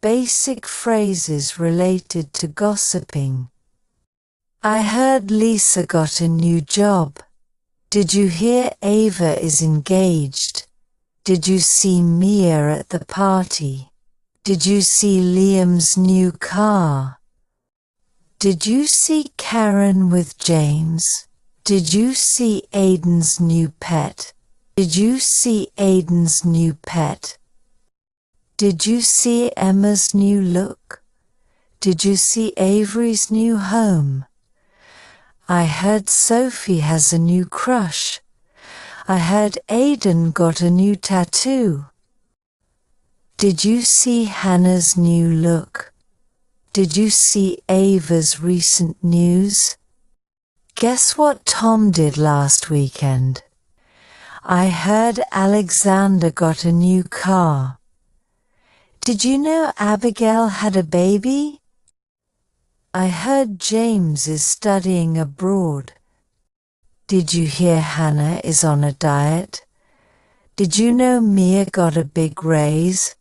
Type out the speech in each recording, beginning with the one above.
basic phrases related to gossiping. I heard Lisa got a new job. Did you hear Ava is engaged? Did you see Mia at the party? Did you see Liam's new car? Did you see Karen with James? Did you see Aiden's new pet? Did you see Aiden's new pet? Did you see Emma's new look? Did you see Avery's new home? I heard Sophie has a new crush. I heard Aiden got a new tattoo. Did you see Hannah's new look? Did you see Ava's recent news? Guess what Tom did last weekend? I heard Alexander got a new car. Did you know Abigail had a baby? I heard James is studying abroad. Did you hear Hannah is on a diet? Did you know Mia got a big raise?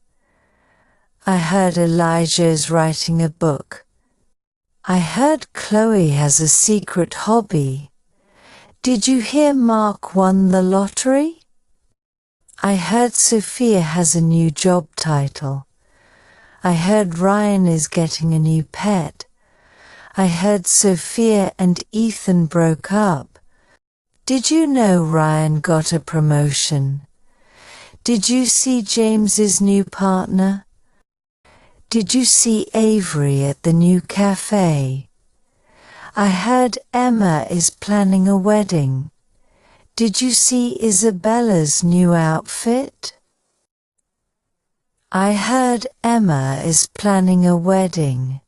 I heard Elijah is writing a book. I heard Chloe has a secret hobby. Did you hear Mark won the lottery? I heard Sophia has a new job title. I heard Ryan is getting a new pet. I heard Sophia and Ethan broke up. Did you know Ryan got a promotion? Did you see James's new partner? Did you see Avery at the new cafe? I heard Emma is planning a wedding. Did you see Isabella's new outfit? I heard Emma is planning a wedding.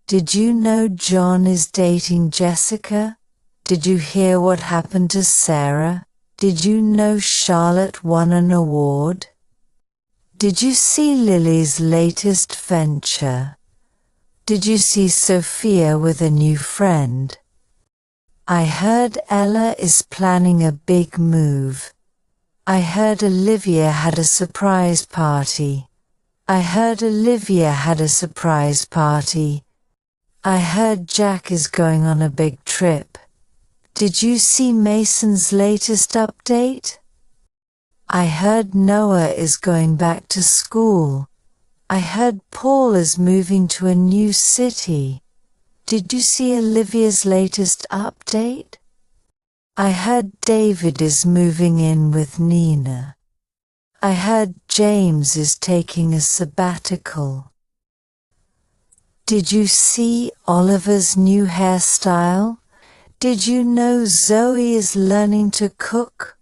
Did you know John is dating Jessica? Did you hear what happened to Sarah? Did you know Charlotte won an award? Did you see Lily's latest venture? Did you see Sophia with a new friend? I heard Ella is planning a big move. I heard Olivia had a surprise party. I heard Olivia had a surprise party. I heard Jack is going on a big trip. Did you see Mason's latest update? I heard Noah is going back to school. I heard Paul is moving to a new city. Did you see Olivia's latest update? I heard David is moving in with Nina. I heard James is taking a sabbatical. Did you see Oliver's new hairstyle? Did you know Zoe is learning to cook?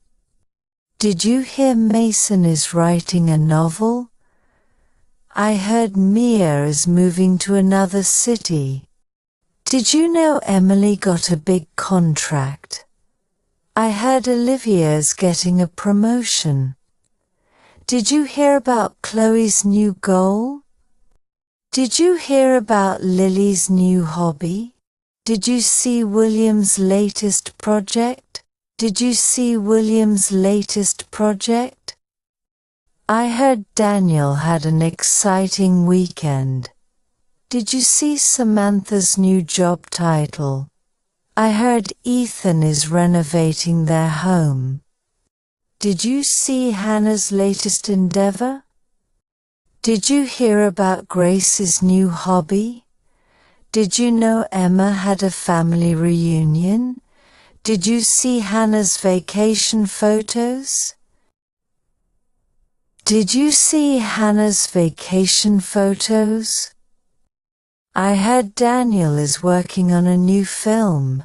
Did you hear Mason is writing a novel? I heard Mia is moving to another city. Did you know Emily got a big contract? I heard Olivia is getting a promotion. Did you hear about Chloe's new goal? Did you hear about Lily's new hobby? Did you see William's latest project? Did you see William's latest project? I heard Daniel had an exciting weekend. Did you see Samantha's new job title? I heard Ethan is renovating their home. Did you see Hannah's latest endeavor? Did you hear about Grace's new hobby? Did you know Emma had a family reunion? Did you see Hannah's vacation photos? Did you see Hannah's vacation photos? I heard Daniel is working on a new film.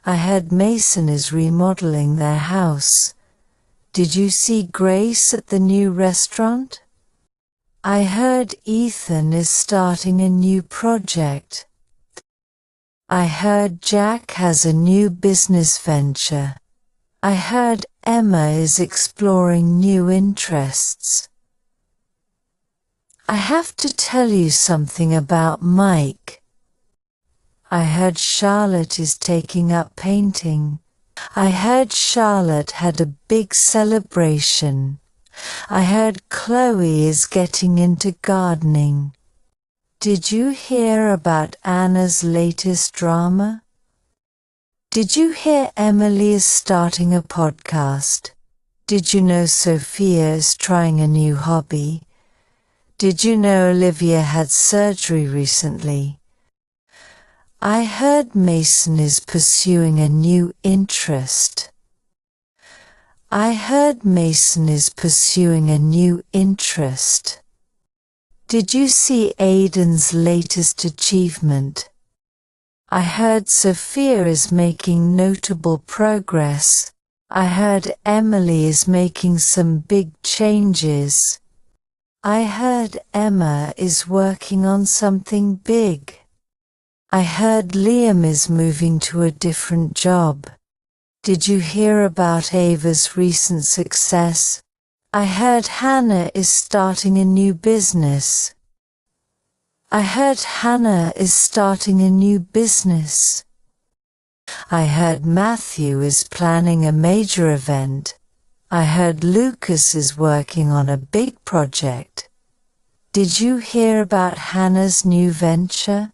I heard Mason is remodeling their house. Did you see Grace at the new restaurant? I heard Ethan is starting a new project. I heard Jack has a new business venture. I heard Emma is exploring new interests. I have to tell you something about Mike. I heard Charlotte is taking up painting. I heard Charlotte had a big celebration. I heard Chloe is getting into gardening. Did you hear about Anna's latest drama? Did you hear Emily is starting a podcast? Did you know Sophia is trying a new hobby? Did you know Olivia had surgery recently? I heard Mason is pursuing a new interest. I heard Mason is pursuing a new interest. Did you see Aidan's latest achievement? I heard Sophia is making notable progress. I heard Emily is making some big changes. I heard Emma is working on something big. I heard Liam is moving to a different job. Did you hear about Ava's recent success? I heard Hannah is starting a new business. I heard Hannah is starting a new business. I heard Matthew is planning a major event. I heard Lucas is working on a big project. Did you hear about Hannah's new venture?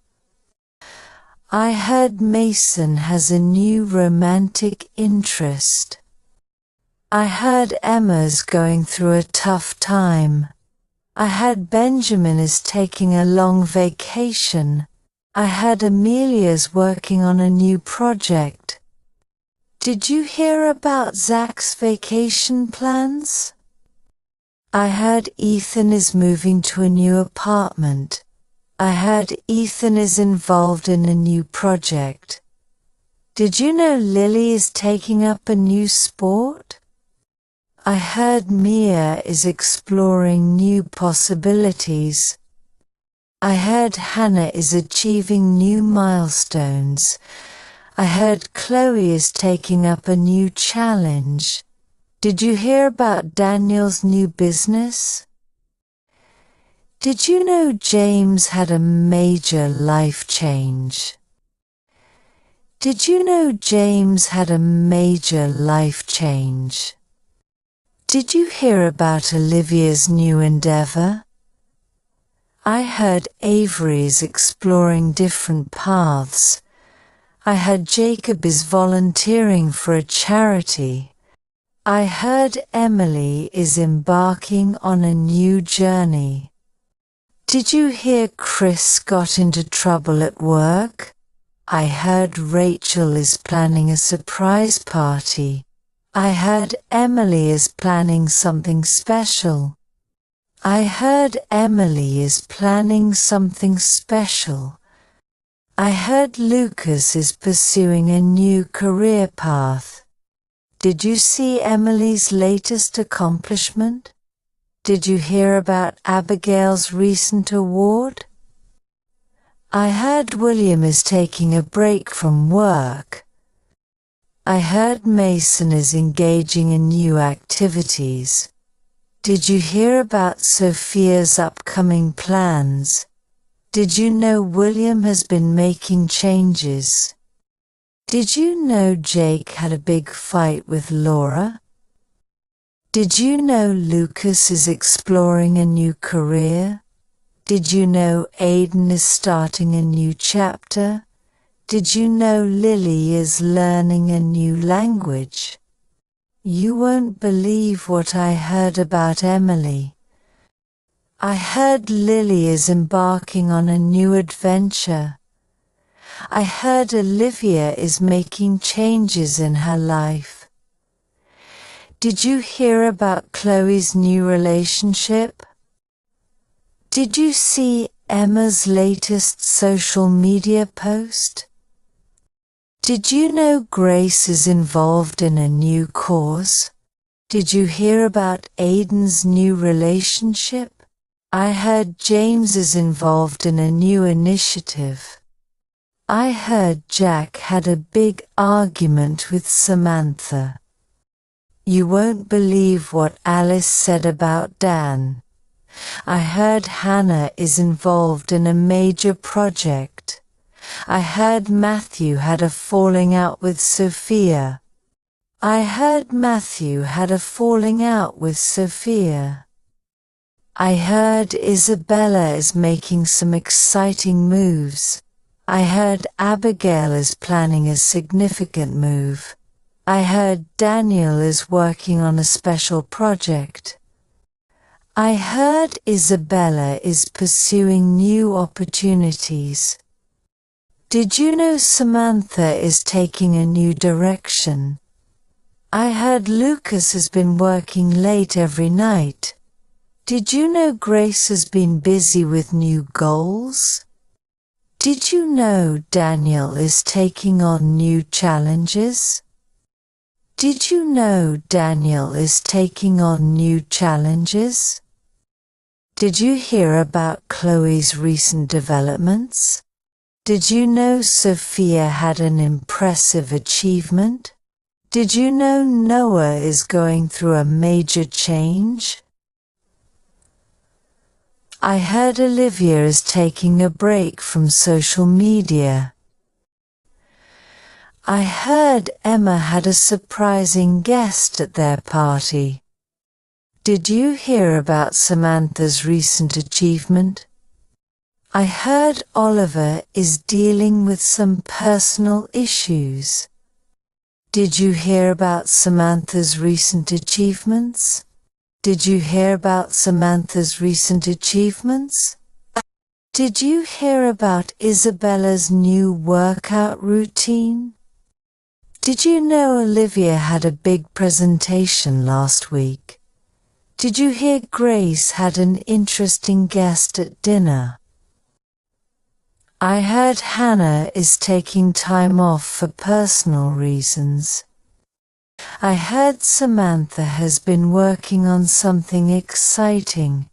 I heard Mason has a new romantic interest. I heard Emma's going through a tough time. I heard Benjamin is taking a long vacation. I heard Amelia's working on a new project. Did you hear about Zach's vacation plans? I heard Ethan is moving to a new apartment. I heard Ethan is involved in a new project. Did you know Lily is taking up a new sport? I heard Mia is exploring new possibilities. I heard Hannah is achieving new milestones. I heard Chloe is taking up a new challenge. Did you hear about Daniel's new business? Did you know James had a major life change? Did you know James had a major life change? Did you hear about Olivia's new endeavor? I heard Avery is exploring different paths. I heard Jacob is volunteering for a charity. I heard Emily is embarking on a new journey. Did you hear Chris got into trouble at work? I heard Rachel is planning a surprise party. I heard Emily is planning something special. I heard Emily is planning something special. I heard Lucas is pursuing a new career path. Did you see Emily's latest accomplishment? Did you hear about Abigail's recent award? I heard William is taking a break from work. I heard Mason is engaging in new activities. Did you hear about Sophia's upcoming plans? Did you know William has been making changes? Did you know Jake had a big fight with Laura? Did you know Lucas is exploring a new career? Did you know Aidan is starting a new chapter? Did you know Lily is learning a new language? You won't believe what I heard about Emily. I heard Lily is embarking on a new adventure. I heard Olivia is making changes in her life. Did you hear about Chloe's new relationship? Did you see Emma's latest social media post? Did you know Grace is involved in a new cause? Did you hear about Aidan's new relationship? I heard James is involved in a new initiative. I heard Jack had a big argument with Samantha. You won't believe what Alice said about Dan. I heard Hannah is involved in a major project. I heard Matthew had a falling out with Sophia. I heard Matthew had a falling out with Sophia. I heard Isabella is making some exciting moves. I heard Abigail is planning a significant move. I heard Daniel is working on a special project. I heard Isabella is pursuing new opportunities. Did you know Samantha is taking a new direction? I heard Lucas has been working late every night. Did you know Grace has been busy with new goals? Did you know Daniel is taking on new challenges? Did you know Daniel is taking on new challenges? Did you hear about Chloe's recent developments? Did you know Sophia had an impressive achievement? Did you know Noah is going through a major change? I heard Olivia is taking a break from social media. I heard Emma had a surprising guest at their party. Did you hear about Samantha's recent achievement? I heard Oliver is dealing with some personal issues. Did you hear about Samantha's recent achievements? Did you hear about Samantha's recent achievements? Did you hear about Isabella's new workout routine? Did you know Olivia had a big presentation last week? Did you hear Grace had an interesting guest at dinner? I heard Hannah is taking time off for personal reasons. I heard Samantha has been working on something exciting.